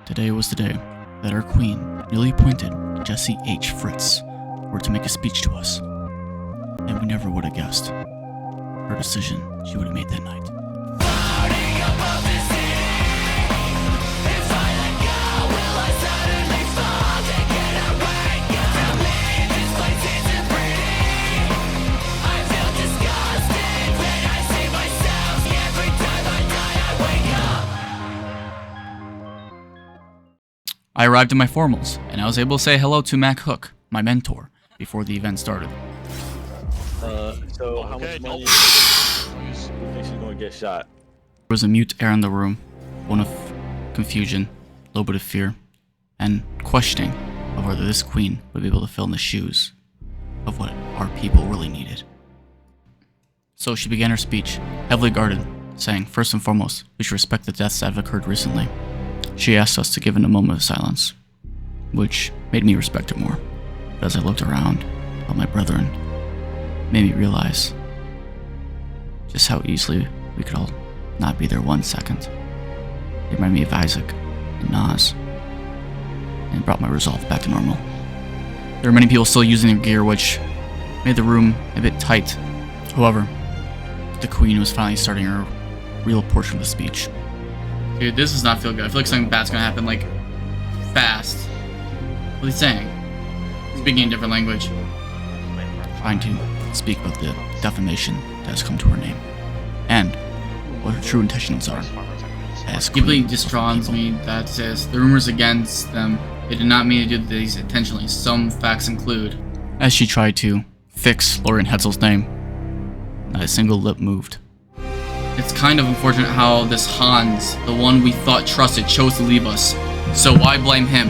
Today was the day that our queen, newly appointed Jesse H. Fritz, were to make a speech to us. And we never would have guessed her decision she would have made that night. I arrived in my formals, and I was able to say hello to Mac Hook, my mentor, before the event started. So how much money she's gonna get shot? There was a mute air in the room, one of confusion, a little bit of fear, and questioning of whether this queen would be able to fill in the shoes of what our people really needed. So she began her speech, heavily guarded, saying, first and foremost, we should respect the deaths that have occurred recently. She asked us to give in a moment of silence, which made me respect her more. But as I looked around, all my brethren, it made me realize just how easily we could all not be there 1 second. It reminded me of Isaac and Nas, and it brought my resolve back to normal. There were many people still using their gear, which made the room a bit tight. However, the queen was finally starting her real portion of the speech. Dude, this does not feel good. I feel like something bad's gonna happen, like, fast. What is he saying? Speaking in a different language. Trying to speak about the defamation that has come to her name. And what her true intentions are. As deeply distraughts me that says the rumors against them, they did not mean to do these intentionally. Some facts include. As she tried to fix Lorian Hetzel's name, not a single lip moved. It's kind of unfortunate how this Hans, the one we thought trusted, chose to leave us. So why blame him?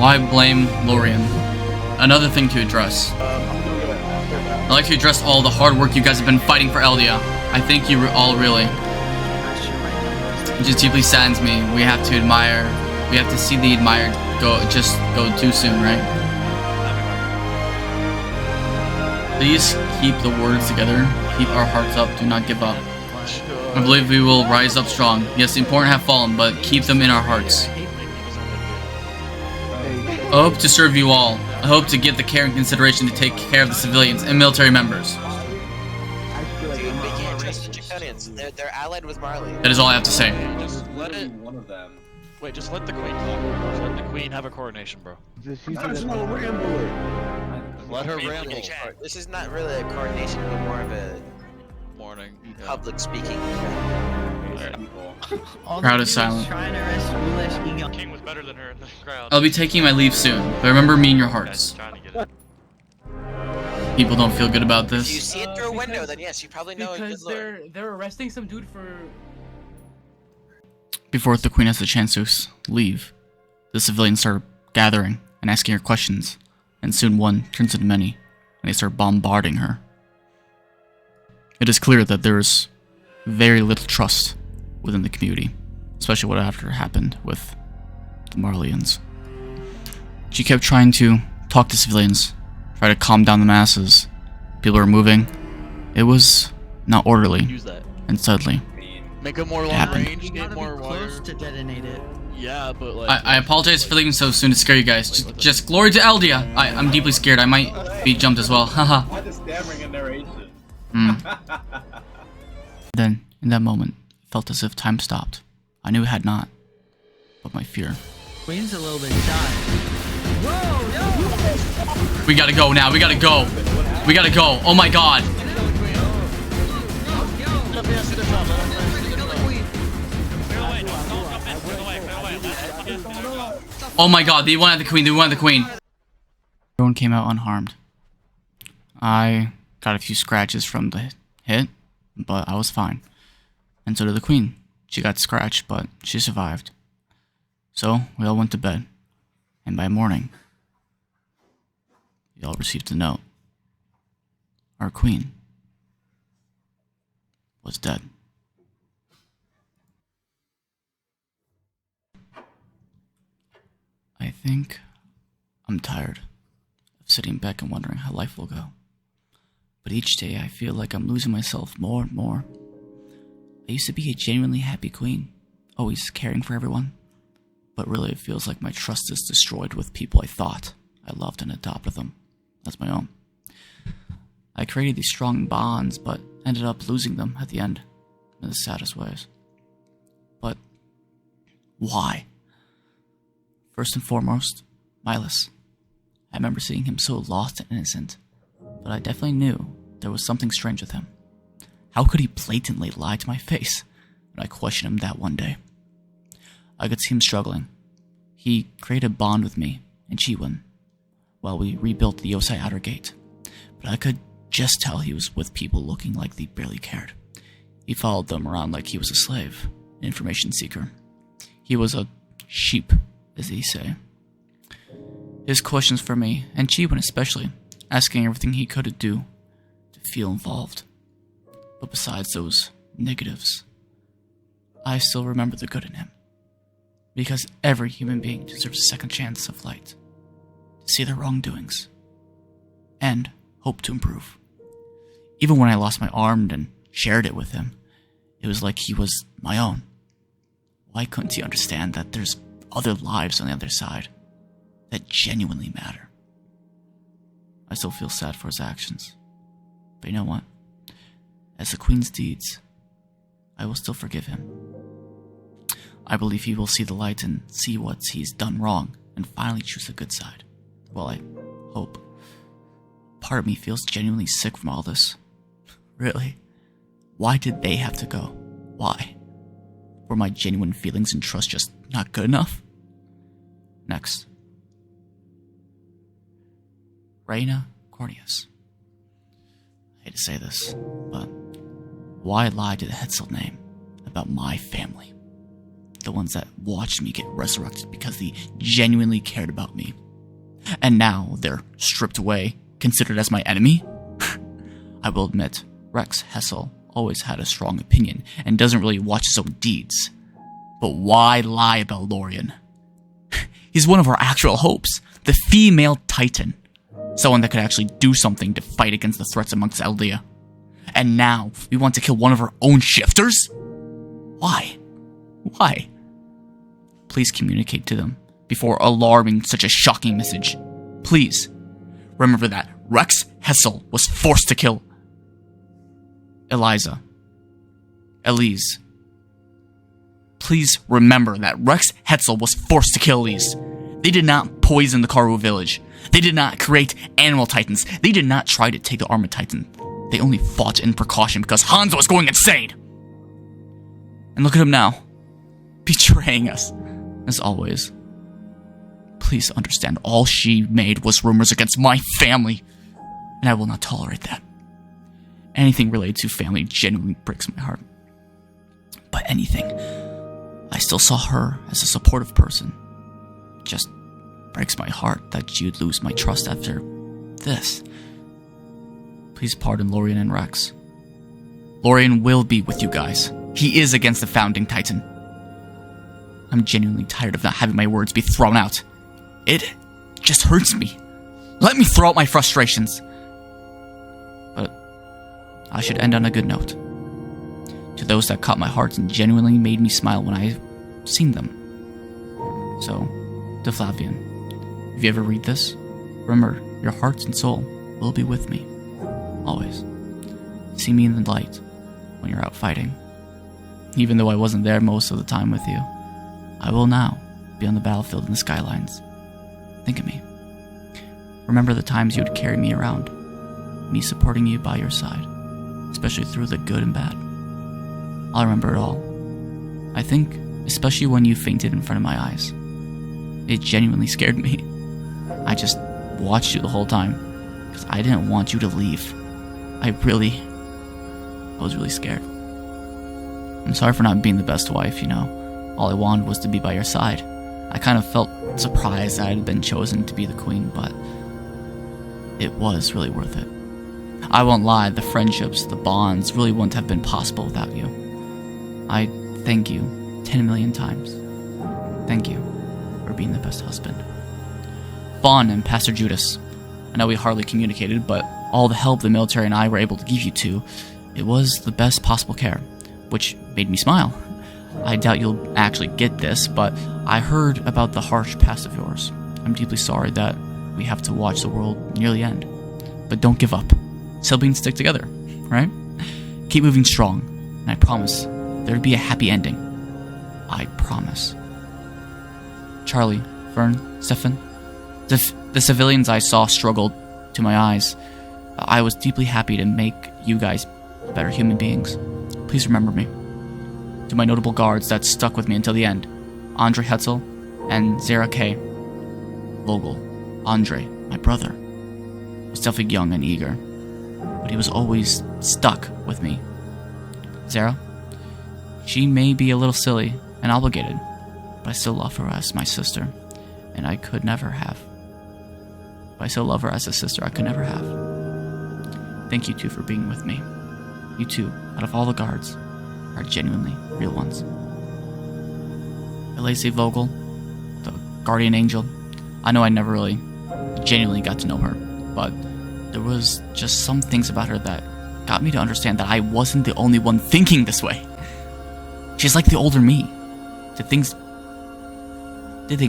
Why blame Lorian? Another thing to address. I'd like to address all the hard work you guys have been fighting for Eldia. I thank you all really. It just deeply saddens me. We have to see the admired go too soon, right? Please keep the words together. Keep our hearts up. Do not give up. I believe we will rise up strong. Yes, the important have fallen, but keep them in our hearts. I hope to serve you all. I hope to get the care and consideration to take care of the civilians and military members. Dude, we can't trust the Draconians. They're allied with Marley. That is all I have to say. Just let it. One of them. Wait, just let the queen talk. Just let the queen have a coronation, bro. That's no rambler. Let her ramble. This is not really a coronation, but more of a Morning. public speaking. Crowd is silent. King was better than her in the crowd. I'll be taking my leave soon, but remember me in your hearts. People don't feel good about If you this. see it through a window, then yes, you probably know Because a good lord. they're arresting some dude for. Before the queen has the chance to leave, the civilians start gathering and asking her questions, and soon one turns into many, and they start bombarding her. It is clear that there is very little trust within the community, especially what after happened with the Marlians. She kept trying to talk to civilians, try to calm down the masses. People were moving. It was not orderly, Use that. and suddenly, Make it more long happened. range, get more wire. Close to detonate it. Yeah, but like. I apologize for leaving so soon to scare you guys. Just glory to Eldia! I'm deeply scared. I might be jumped as well. Haha. Why the stammering and narration? Then, in that moment, it felt as if time stopped. I knew it had not, but my fear. Queen's a little bit shy. Whoa, We gotta go now. We gotta go. We gotta go. Oh my god. Oh my god. They wanted the queen. They wanted the queen. Everyone came out unharmed. I got a few scratches from the hit, but I was fine. And so did the queen. She got scratched, but she survived. So, we all went to bed. And by morning, we all received a note. Our queen was dead. I think I'm tired of sitting back and wondering how life will go. But each day I feel like I'm losing myself more and more. I used to be a genuinely happy queen, always caring for everyone. But really, it feels like my trust is destroyed with people I thought I loved and adopted them as my own. I created these strong bonds, but ended up losing them at the end in the saddest ways. But why? First and foremost, Milas. I remember seeing him so lost and innocent, but I definitely knew there was something strange with him. How could he blatantly lie to my face when I questioned him that one day? I could see him struggling. He created a bond with me and Chiwin while we rebuilt the Yosai outer gate, but I could just tell he was with people looking like they barely cared. He followed them around like he was a slave, an information seeker. He was a sheep, as they say. His questions for me, and Chiwin especially, asking everything he could do to feel involved. But besides those negatives, I still remember the good in him. Because every human being deserves a second chance of light, to see their wrongdoings, and hope to improve. Even when I lost my arm and shared it with him, it was like he was my own. Why couldn't he understand that there's other lives on the other side that genuinely matter? I still feel sad for his actions. But you know what? As the Queen's deeds, I will still forgive him. I believe he will see the light and see what he's done wrong and finally choose the good side. Well, I hope. Part of me feels genuinely sick from all this. Really? Why did they have to go? Why? Were my genuine feelings and trust just not good enough? Next. Reina Corneus. I hate to say this, but why lie to the Hetzel name about my family? The ones that watched me get resurrected because they genuinely cared about me. And now they're stripped away, considered as my enemy? I will admit, Rex Hessel always had a strong opinion and doesn't really watch his own deeds. But why lie about Lorien? He's one of our actual hopes, the female Titan. Someone that could actually do something to fight against the threats amongst Eldea. And now, we want to kill one of our own shifters? Why? Why? Please communicate to them before alarming such a shocking message. Please, remember that Rex Hessel was forced to kill Eliza. Elise. Please remember that Rex Hetzel was forced to kill Elise. They did not poison the Karu village. They did not create animal titans. They did not try to take the armored titan. They only fought in precaution because Hanzo was going insane. And look at him now. Betraying us, as always. Please understand, all she made was rumors against my family. And I will not tolerate that. Anything related to family genuinely breaks my heart. But anything, I still saw her as a supportive person. Just breaks my heart that she would lose my trust after this. Please pardon Lorien and Rex. Lorien will be with you guys. He is against the founding Titan. I'm genuinely tired of not having my words be thrown out. It just hurts me. Let me throw out my frustrations. But I should end on a good note. To those that caught my heart and genuinely made me smile when I seen them. So, to Flavian, if you ever read this, remember, your heart and soul will be with me. Always. See me in the light when you're out fighting. Even though I wasn't there most of the time with you, I will now be on the battlefield in the skylines. Think of me. Remember the times you would carry me around, me supporting you by your side, especially through the good and bad. I'll remember it all. I think, especially when you fainted in front of my eyes. It genuinely scared me. I just watched you the whole time, because I didn't want you to leave. I was really scared. I'm sorry for not being the best wife, you know. All I wanted was to be by your side. I kind of felt surprised that I had been chosen to be the queen, but it was really worth it. I won't lie, the friendships, the bonds really wouldn't have been possible without you. I thank you 10 million times. Thank you for being the best husband. Fawn and Pastor Judas. I know we hardly communicated, but all the help the military and I were able to give you two, it was the best possible care, which made me smile. I doubt you'll actually get this, but I heard about the harsh past of yours. I'm deeply sorry that we have to watch the world nearly end. But don't give up. Siblings stick together, right? Keep moving strong, and I promise there'll be a happy ending. I promise. Charlie, Fern, Stefan, the civilians I saw struggled to my eyes. I was deeply happy to make you guys better human beings. Please remember me. To my notable guards that stuck with me until the end, Andre Hetzel and Zara K. Vogel. Andre, my brother, was definitely young and eager, but he was always stuck with me. Zara, she may be a little silly and obligated, but I still love her as my sister, and I could never have. But I still love her as a sister I could never have. Thank you two for being with me. You two, out of all the guards, are genuinely real ones. Elise Vogel, the guardian angel, I know I never really genuinely got to know her, but there was just some things about her that got me to understand that I wasn't the only one thinking this way. She's like the older me. Did things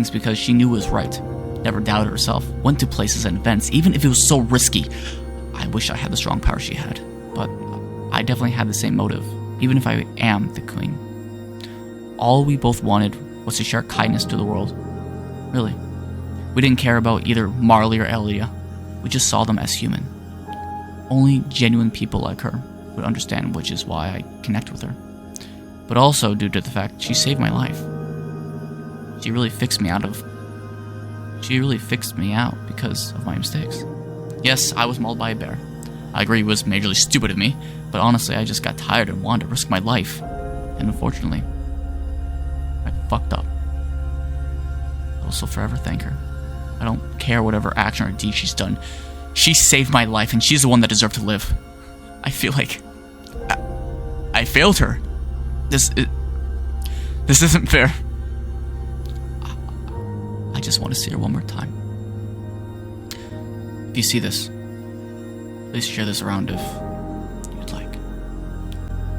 because she knew it was right. Never doubted herself. Went to places and events, even if it was so risky. I wish I had the strong power she had, but I definitely had the same motive, even if I am the queen. All we both wanted was to share kindness to the world. Really. We didn't care about either Marley or Elia. We just saw them as human. Only genuine people like her would understand, which is why I connect with her. But also due to the fact she saved my life. She really fixed me out because of my mistakes. Yes, I was mauled by a bear. I agree it was majorly stupid of me, but honestly I just got tired and wanted to risk my life. And unfortunately, I fucked up. I will still forever thank her. I don't care whatever action or deed she's done. She saved my life and she's the one that deserved to live. I feel like I failed her. This isn't fair. I just want to see her one more time. If you see this, please share this around if you'd like.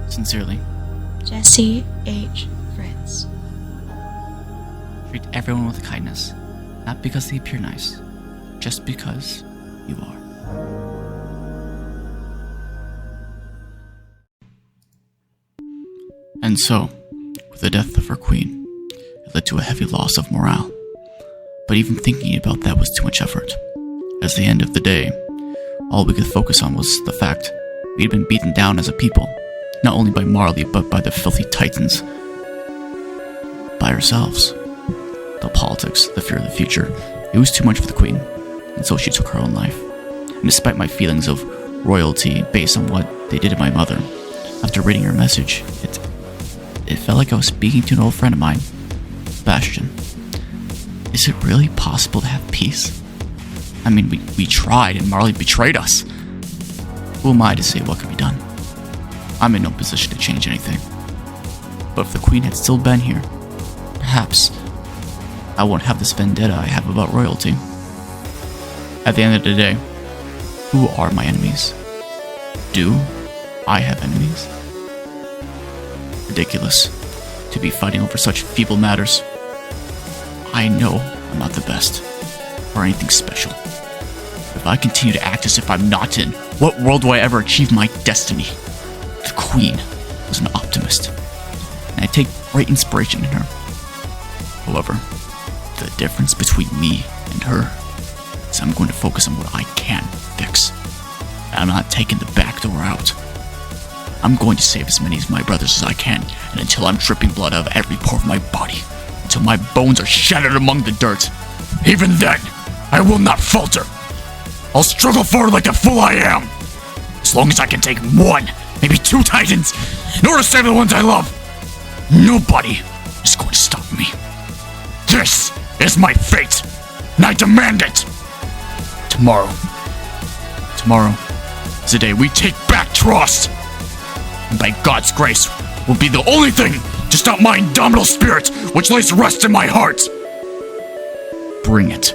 Sincerely, Jesse H. Fritz. treat everyone with kindness, not because they appear nice, just because you are. And so, with the death of her queen, it led to a heavy loss of morale. But even thinking about that was too much effort. At the end of the day, all we could focus on was the fact we had been beaten down as a people, not only by Marley, but by the filthy titans. By ourselves. The politics, the fear of the future, it was too much for the queen, and so she took her own life. And despite my feelings of royalty based on what they did to my mother, after reading her message, it felt like I was speaking to an old friend of mine. Bastion, is it really possible to have peace? I mean, we tried and Marley betrayed us. Who am I to say what can be done? I'm in no position to change anything. But if the queen had still been here, perhaps I won't have this vendetta I have about royalty. At the end of the day, who are my enemies? Do I have enemies? Ridiculous to be fighting over such feeble matters. I know I'm not the best or anything special. If I continue to act as if I'm not in, what world will I ever achieve my destiny? The queen was an optimist, and I take great inspiration in her. However, the difference between me and her is I'm going to focus on what I can fix. I'm not taking the back door out. I'm going to save as many of my brothers as I can, and until I'm dripping blood out of every pore of my body, until my bones are shattered among the dirt, even then, I will not falter. I'll struggle forward like the fool I am. As long as I can take one, maybe two titans, in order to save the ones I love, nobody is going to stop me. This is my fate, and I demand it. Tomorrow is the day we take back trust. And by God's grace, will be the only thing to stop my indomitable spirit, which lays rest in my heart. Bring it.